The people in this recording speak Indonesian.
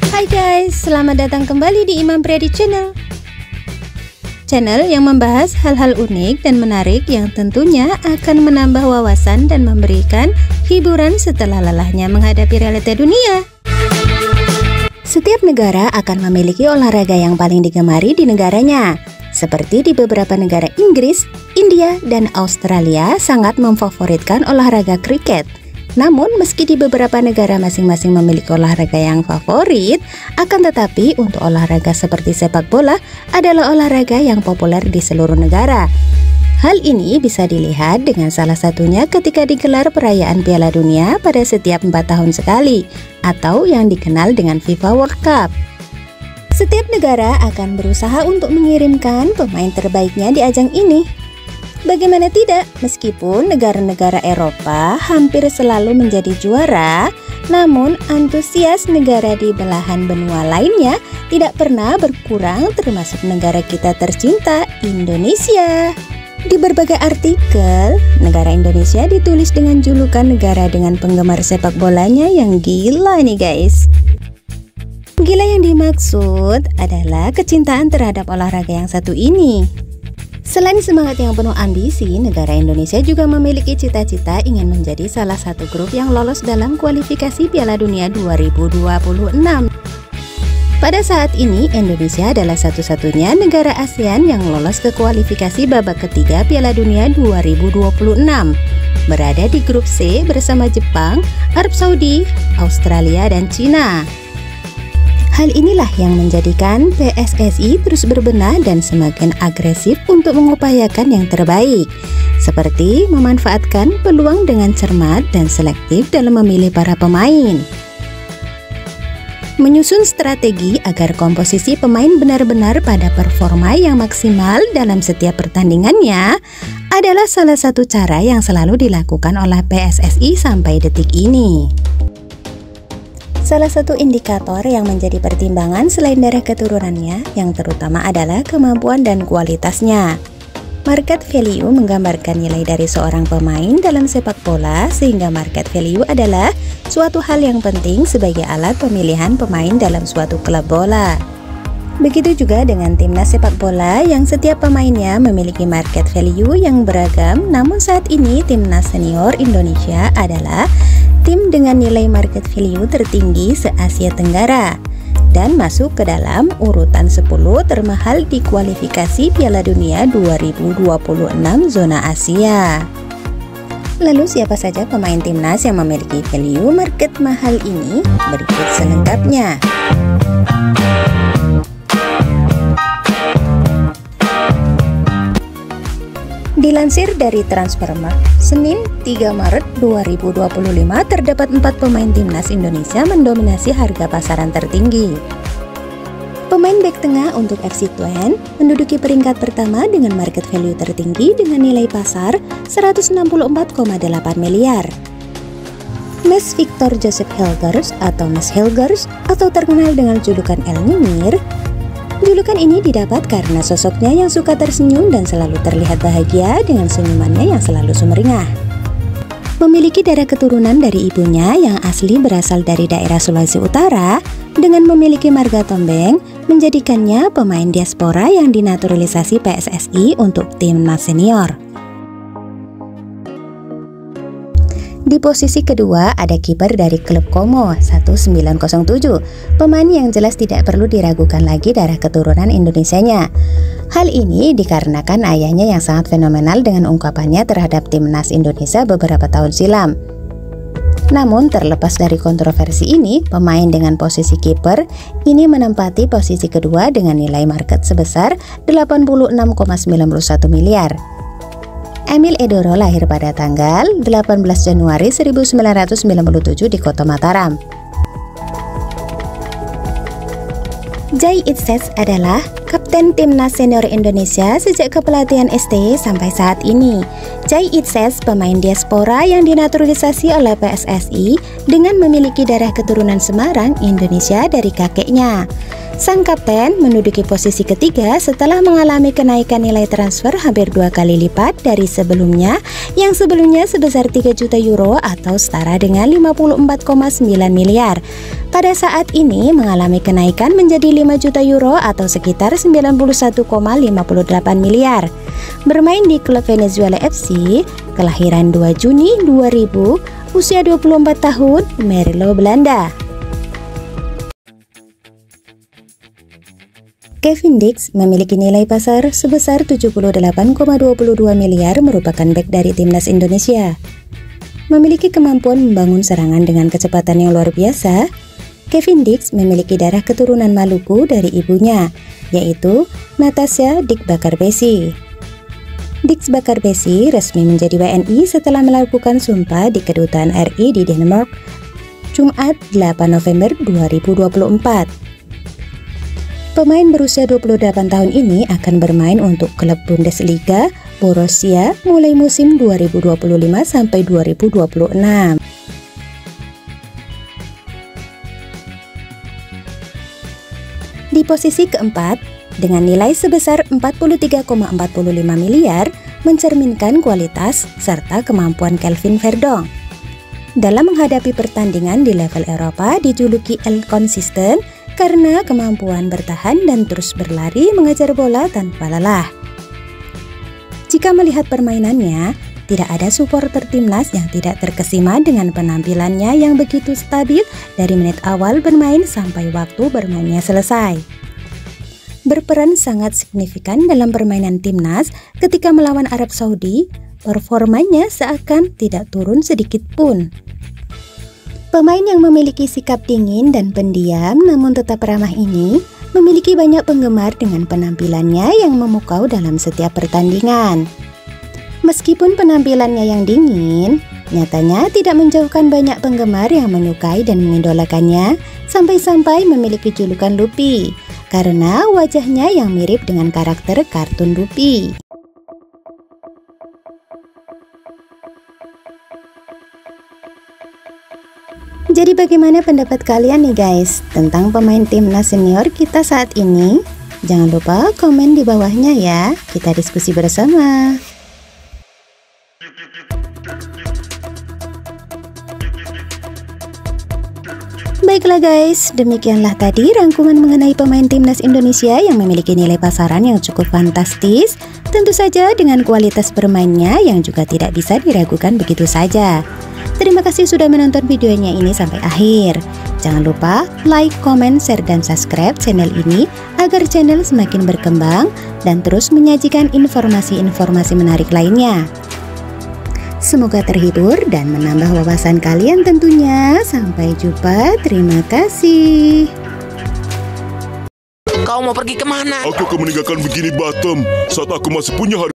Hai guys, selamat datang kembali di Imam Priadi Channel. Channel yang membahas hal-hal unik dan menarik yang tentunya akan menambah wawasan dan memberikan hiburan setelah lelahnya menghadapi realita dunia. Setiap negara akan memiliki olahraga yang paling digemari di negaranya. Seperti di beberapa negara Inggris, India, dan Australia sangat memfavoritkan olahraga kriket. Namun, meski di beberapa negara masing-masing memiliki olahraga yang favorit, akan tetapi untuk olahraga seperti sepak bola adalah olahraga yang populer di seluruh negara. Hal ini bisa dilihat dengan salah satunya ketika digelar perayaan Piala Dunia pada setiap 4 tahun sekali, atau yang dikenal dengan FIFA World Cup. Setiap negara akan berusaha untuk mengirimkan pemain terbaiknya di ajang ini. Bagaimana tidak, meskipun negara-negara Eropa hampir selalu menjadi juara, namun antusias negara di belahan benua lainnya tidak pernah berkurang, termasuk negara kita tercinta, Indonesia. Di berbagai artikel, negara Indonesia ditulis dengan julukan negara dengan penggemar sepak bolanya yang gila nih guys. Gila yang dimaksud adalah kecintaan terhadap olahraga yang satu ini. Selain semangat yang penuh ambisi, negara Indonesia juga memiliki cita-cita ingin menjadi salah satu grup yang lolos dalam kualifikasi Piala Dunia 2026. Pada saat ini, Indonesia adalah satu-satunya negara ASEAN yang lolos ke kualifikasi babak ketiga Piala Dunia 2026. Berada di grup C bersama Jepang, Arab Saudi, Australia, dan Cina. Hal inilah yang menjadikan PSSI terus berbenah dan semakin agresif untuk mengupayakan yang terbaik, seperti memanfaatkan peluang dengan cermat dan selektif dalam memilih para pemain. Menyusun strategi agar komposisi pemain benar-benar pada performa yang maksimal dalam setiap pertandingannya adalah salah satu cara yang selalu dilakukan oleh PSSI sampai detik ini. Salah satu indikator yang menjadi pertimbangan selain darah keturunannya yang terutama adalah kemampuan dan kualitasnya. Market value menggambarkan nilai dari seorang pemain dalam sepak bola, sehingga market value adalah suatu hal yang penting sebagai alat pemilihan pemain dalam suatu klub bola. Begitu juga dengan timnas sepak bola yang setiap pemainnya memiliki market value yang beragam, namun saat ini timnas senior Indonesia adalah tim dengan nilai market value tertinggi se-Asia Tenggara dan masuk ke dalam urutan 10 termahal di kualifikasi Piala Dunia 2026 zona Asia. Lalu siapa saja pemain timnas yang memiliki value market mahal ini? Berikut selengkapnya. Dilansir dari Transfermarkt, Senin 3 Maret 2025 terdapat 4 pemain timnas Indonesia mendominasi harga pasaran tertinggi. Pemain bek tengah untuk FC Twente menduduki peringkat pertama dengan market value tertinggi dengan nilai pasar 164,8 miliar. Mes Victor Joseph Hilgers atau Mes Hilgers atau terkenal dengan julukan El Nyimir. Julukan ini didapat karena sosoknya yang suka tersenyum dan selalu terlihat bahagia dengan senyumannya yang selalu sumringah. Memiliki darah keturunan dari ibunya yang asli berasal dari daerah Sulawesi Utara, dengan memiliki marga tombeng, menjadikannya pemain diaspora yang dinaturalisasi PSSI untuk timnas senior. Di posisi kedua ada kiper dari klub Como 1907, pemain yang jelas tidak perlu diragukan lagi darah keturunan Indonesianya. Hal ini dikarenakan ayahnya yang sangat fenomenal dengan ungkapannya terhadap timnas Indonesia beberapa tahun silam. Namun terlepas dari kontroversi ini, pemain dengan posisi kiper ini menempati posisi kedua dengan nilai market sebesar 86,91 miliar. Emil Edoro lahir pada tanggal 18 Januari 1997 di Kota Mataram. Jai Itzes adalah kapten kapten timnas senior Indonesia sejak kepelatihan ST sampai saat ini. Chai Itses, pemain diaspora yang dinaturalisasi oleh PSSI dengan memiliki darah keturunan Semarang, Indonesia dari kakeknya. Sang kapten menduduki posisi ketiga setelah mengalami kenaikan nilai transfer hampir 2 kali lipat dari sebelumnya, yang sebelumnya sebesar 3 juta euro atau setara dengan 54,9 miliar. Pada saat ini mengalami kenaikan menjadi 5 juta euro atau sekitar 91,58 miliar. Bermain di klub Venezuela FC, kelahiran 2 Juni 2000, usia 24 tahun, Merlo, Belanda. Kevin Dix memiliki nilai pasar sebesar 78,22 miliar, merupakan bek dari timnas Indonesia. Memiliki kemampuan membangun serangan dengan kecepatan yang luar biasa, Kevin Dix memiliki darah keturunan Maluku dari ibunya, yaitu Natasha Dix Bakarbesi. Dix Bakarbesi resmi menjadi WNI setelah melakukan sumpah di Kedutaan RI di Denmark, Jumat 8 November 2024. Pemain berusia 28 tahun ini akan bermain untuk klub Bundesliga Borussia mulai musim 2025 sampai 2026. Di posisi keempat, dengan nilai sebesar 43,45 miliar, mencerminkan kualitas serta kemampuan Kelvin Verdong. Dalam menghadapi pertandingan di level Eropa dijuluki El Konsisten karena kemampuan bertahan dan terus berlari mengejar bola tanpa lelah. Jika melihat permainannya, tidak ada supporter timnas yang tidak terkesima dengan penampilannya yang begitu stabil dari menit awal bermain sampai waktu bermainnya selesai. Berperan sangat signifikan dalam permainan timnas ketika melawan Arab Saudi, performanya seakan tidak turun sedikit pun. Pemain yang memiliki sikap dingin dan pendiam namun tetap ramah ini memiliki banyak penggemar dengan penampilannya yang memukau dalam setiap pertandingan. Meskipun penampilannya yang dingin, nyatanya tidak menjauhkan banyak penggemar yang menyukai dan mengidolakannya, sampai-sampai memiliki julukan Luffy karena wajahnya yang mirip dengan karakter kartun Luffy. Jadi bagaimana pendapat kalian nih guys tentang pemain timnas senior kita saat ini? Jangan lupa komen di bawahnya ya, kita diskusi bersama. Baiklah guys, demikianlah tadi rangkuman mengenai pemain timnas Indonesia yang memiliki nilai pasaran yang cukup fantastis. Tentu saja dengan kualitas bermainnya yang juga tidak bisa diragukan begitu saja. Terima kasih sudah menonton videonya ini sampai akhir. Jangan lupa like, comment, share, dan subscribe channel ini agar channel semakin berkembang dan terus menyajikan informasi-informasi menarik lainnya. Semoga terhibur dan menambah wawasan kalian tentunya. Sampai jumpa, terima kasih. Kau mau pergi kemana? Aku akan meninggalkan Bikini Bottom saat aku masih punya hari.